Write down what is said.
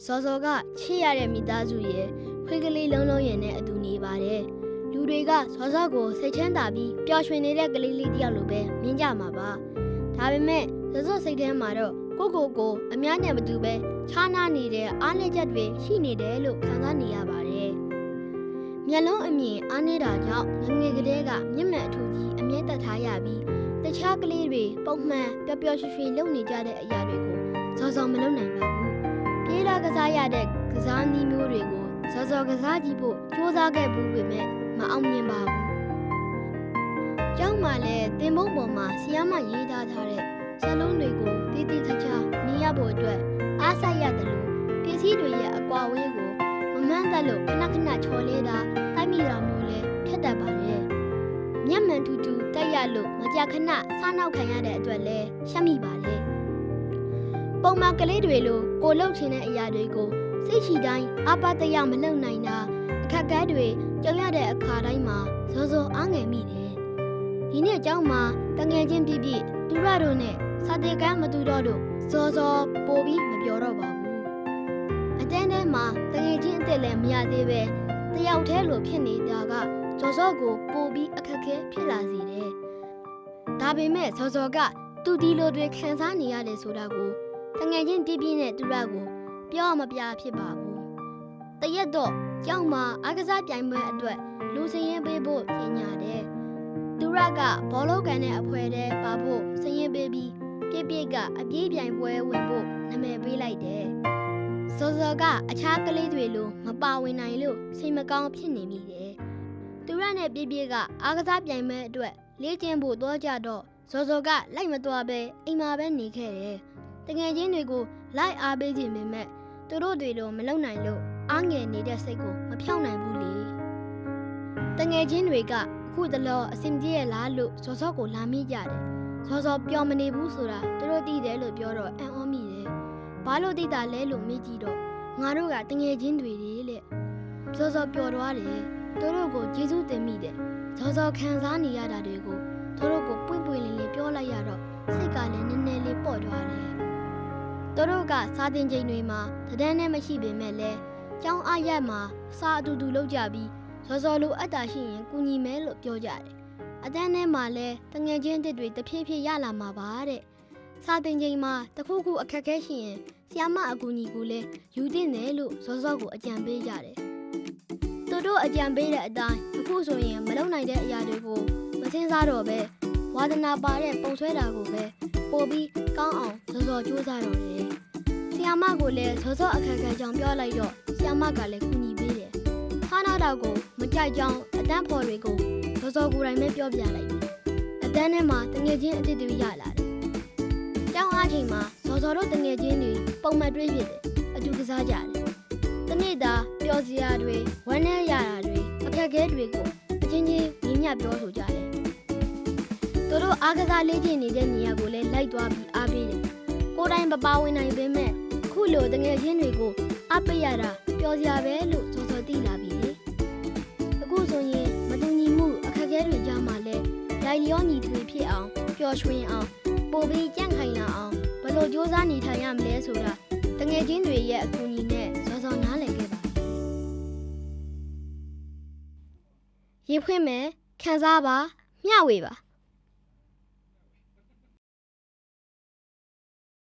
စောစောကချစ်ရတဲ့မိသားစုရဲ့ခွေးကလေးလုံးလုံးရဲ့နဲ့အတူနေပါတယ်လူတွေကစောစောကိုစိတ်ချမ်းသာပြီးပျော်ရွှင်နေတဲ့ကလေးလေးတယောက်လိုပဲမြင်ကြမှာပါဒါပေမဲ့စောစောစိတ်ထဲမှာတော့ကိုအများနဲ့မတူပဲခြားနားနေတဲ့အားနည်းချက်တွေရှိနေတယ်လို့ခံစားနေရပါတယ်မျက်လုံးအမြင်အားနည်းတာကြောင့်ငယ်ကလေးကမျက်မှန်အထူးကြီးအမြဲတတ်ထားရပြီးတခြားကလေးတွေပုံမှန်ပျော်ပျော်ရွှင်ရွှင်လုပ်နေကြတဲ့အရာတွေကိုစောစောမလုပ်နိုင်ပါဘူးပြေးလာကစားရတဲ့ကစားနည်းမျိုးတွေကိုစောစောကစားကြည့်ဖို့ကြိုးစားခဲ့ဘူးပေမဲ့မအောင်မြင်ပါဘူးကျောင်းမှာလည်းတင်ပုံးပေါ်မှာဆီယာမရေးထားတဲ့စလုံးတွေကိုတိတိကျကျမြင်ရဖို့အတွက်အားစိုက်ရတယ်လို့ပစ္စည်းတွေရဲ့အကွာအဝေးကိုမမှန်းသက်လို့ခဏချော်လေးတာတိုက်မိတာမျိုးလည်းဖြစ်တတ်ပါတယ်မျက်မှန်ထူးထူးတက်ရလို့မကြာခဏစားနောက်ခံရတဲ့အတွက်လည်းရှက်မိပါလေပုံမှန်ကလေးတွေလိုကိုလှုပ်ချင်တဲ့အရာတွေကိုစိတ်ရှိတိုင်းအပတရမလှုပ်နိုင်တာအခက်အခဲတွေကြုံရတဲ့အခါတိုင်းမှာစောစောအားငယ်မိတယ်ဒီနေ့အကြောင်းမှာတငယ်ချင်းပြည့်သူရတို့နဲ့စာတေကမ်းမတူတော့တို့စောစောပို့ပြီးမပြောတော့ပါဘူးအတန်းထဲမှာတငယ်ချင်းအစ်စ်လည်းမရသေးပဲတယောက်တည်းလိုဖြစ်နေတာကစောစောကိုပို့ပြီးအခက်အခဲဖြစ်လာစေတယ်ဒါပေမဲ့စောစောကသူဒီလိုတွေခံစားနေရတယ်ဆိုတာကိုတငယ်ချင်းပြည့်နဲ့သူရကိုပြောမပြဖြစ်ပါဘူးတရက်တော့ကျောင်းမှာအားကစားပြိုင်ပွဲအတွက်လူစရင်ပေးဖို့ကြီးညာတယ်သူရကဘောလုံးကန်တဲ့အဖွဲ့ထဲပါဖို့စရင်ပေးပြီးပြည့်ကအပြေးပြိုင်ပွဲဝင်ဖို့နာမည်ပေးလိုက်တယ်စောစောကအခြားကလေးတွေလိုမပါဝင်နိုင်လို့စိတ်မကောင်းဖြစ်နေမိတယ်သူရနဲ့ပြည့်ကအားကစားပြိုင်ပွဲအတွက်လေ့ကျင့်ဖို့တော့ကြတော့စောစောကလိုက်မသွားပဲအိမ်မှာပဲနေခဲ့တယ်တငယ်ချင်းတွေကိုလိုက်အားပေးခြင်းပေမဲ့သူတို့တွေလိုမလုပ်နိုင်လို့အားငယ်နေတဲ့စိတ်ကိုမဖြောင်းနိုင်ဘူးလေတငယ်ချင်းတွေကအခုတလောအစင်ပြေရလားလို့စောစောကိုလာမိကြတယ်စောစောပျော်မနေဘူးဆိုတာသူတို့သိတယ်လို့ပြောတော့အံ့ဩမိတယ်ဘာလို့သိတာလဲလို့မေးကြည့်တော့ငါတို့ကတငယ်ချင်းတွေလေတဲ့စောစောပျော်သွားတယ်သူတို့ကိုကျေးဇူးတင်မိတယ်စောစောခံစားနေရတာတွေကိုသူတို့ကိုပွင့်ပွင့်လင်းလင်းပြောလိုက်ရတော့စိတ်ကလည်းနည်းနည်းလေးပေါ့သွားတယ်သူတို့ကစားတင်ချိန်တွေမှာတန်းနဲ့မရှိပေမဲ့လည်းကျောင်းအားရက်မှာစားအတူတူလုပ်ကြပြီးစောစောလိုအပ်တာရှိရင်ကူညီမယ်လို့ပြောကြတယ်အတန်းထဲမှာလည်းတငယ်ချင်းတွေတဖြည်းဖြည်းရလာမှာပါတဲ့စားတင်ချိန်မှာတခုခုအခက်အခဲရှိရင်ဆရာမအကူညီကိုလည်းယူသင့်တယ်လို့စောစောကိုအကြံပေးကြတယ်သူတို့အကြံပေးတဲ့အတိုင်းအခုဆိုရင်မလုပ်နိုင်တဲ့အရာတွေကိုမစင်စားတော့ပဲဝါဒနာပါတဲ့ပုံဆွဲတာကိုပဲပို့ပြီးကောင်းအောင်စောစောကြိုးစားတော့တယ်ဆရာမကိုလည်းစောစောအခက်အခဲကြောင့်ပြောလိုက်တော့ဆရာမကလည်းကူညီပေးတယ်ဟာနာတော်ကိုမကြိုက်ကြောင်းအတန်းဖော်တွေကိုစောစောကိုယ်တိုင်ပဲပြောပြလိုက်တယ်အတန်းထဲမှာတငယ်ချင်းအစ်စ်တွေရလာတယ်ကျောင်းအားချိန်မှာစောစောတို့တငယ်ချင်းတွေပုံမှန်တွေ့ဖြစ်တယ်အတူကစားကြတယ်တနေ့တာပျော်စရာတွေဝမ်းနည်းရတာတွေအခက်အခဲတွေကိုအချင်းချင်းညီမျှပြောဆိုကြတယ်သူတို့အားကစားလေ့ကျင့်နေတဲ့နေရာကိုလည်းလိုက်သွားပြီးအားပေးတယ်ကိုယ်တိုင်မပါဝင်နိုင်ပေမဲ့ခုလိုတငယ်ချင်းတွေကိုအားပေးရတာပျော်စရာပဲလို့စောစောသိလာပြီလေအခုဆိုရင်မတူညီမှုအခက်အခဲတွေကြားမှာလဲလိုက်လျောညီထွေဖြစ်အောင်ပျော်ရွှင်အောင်ပိုပြီးကြံ့ခိုင်လာအောင်ဘယ်လိုကြိုးစားနေထိုင်ရမလဲဆိုတာတငယ်ချင်းတွေရဲ့အကူအညီနဲ့စောစောနားလည်ခဲ့ပါရေဖွင့်မယ်ခံစားပါမျှဝေပါ